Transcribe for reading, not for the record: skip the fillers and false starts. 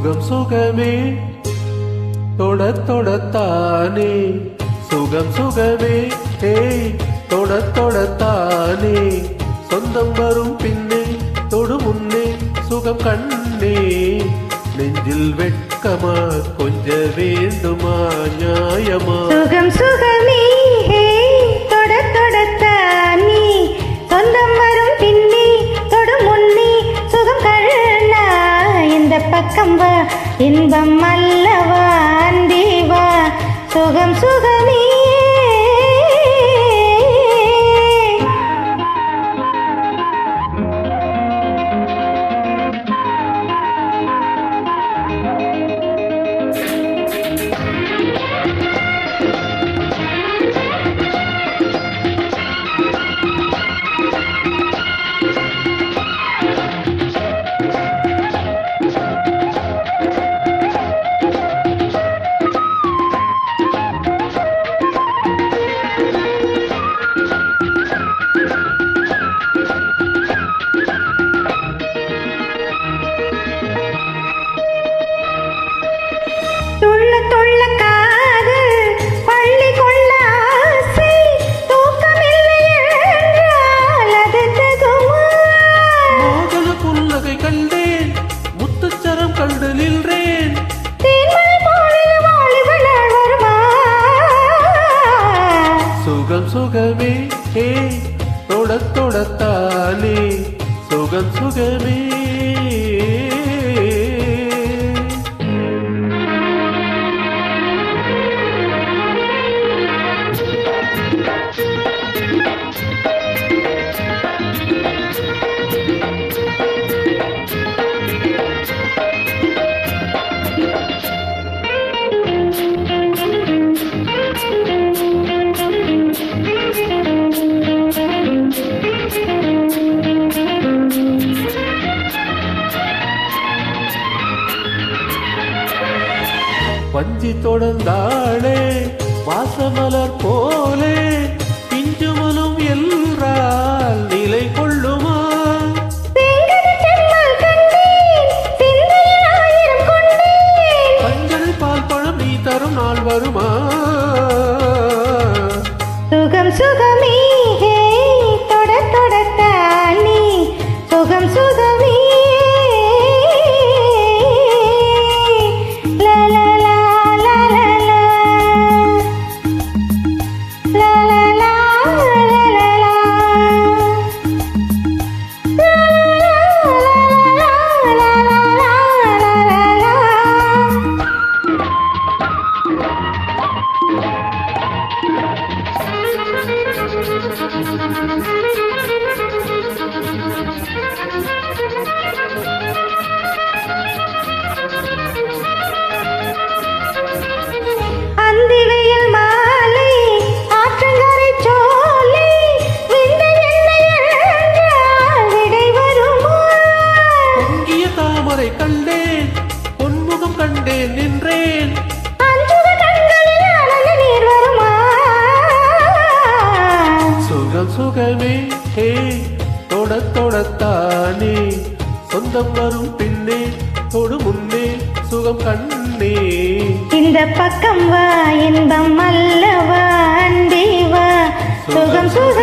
சுகம் சுகமே தொட தொடத்தானே சுகம் சுகமே ஏய் தொட தொடத்தானே சொந்தம் வரும் பின்னே தொடு முன்னே சுகம் கண்ணே நெஞ்சில் வெட்கமா கொஞ்ச வேண்டுமா நியாயமா சுகம் சுகமே தொட தொடத்தானே சொந்தம் வரும் பின்னே தொடு முன்னே சுகம் கண்ணா இந்த பக்கம் வா இன்பம் அல்லவா அன்பேவா சுகம் சுகமே சுகம் சுகமே தொட தொடத்தானே சுகம் சுகமே வஞ்சி தொடர்ந்தாளே வாசமலர் போலே பிஞ்சுமலும் என்றால் நிலை கொள்ளுமா பஞ்சனை பால் பழம் நீ தரும் நாள் வருமா சுகம் சுகமே தொட தொடத்தானே சுகம் சுகமே கண்டேன் பொன்முகம் கண்டேன் நின்றேன் சுகம் சுகமே தொட தொடத்தானே சொந்தம் வரும் பின்னே தொடு முன்னே சுகம் கண்ணே இந்த பக்கம் வா இன்பம் அல்லவா அன்பேவா சுகம் சுகம்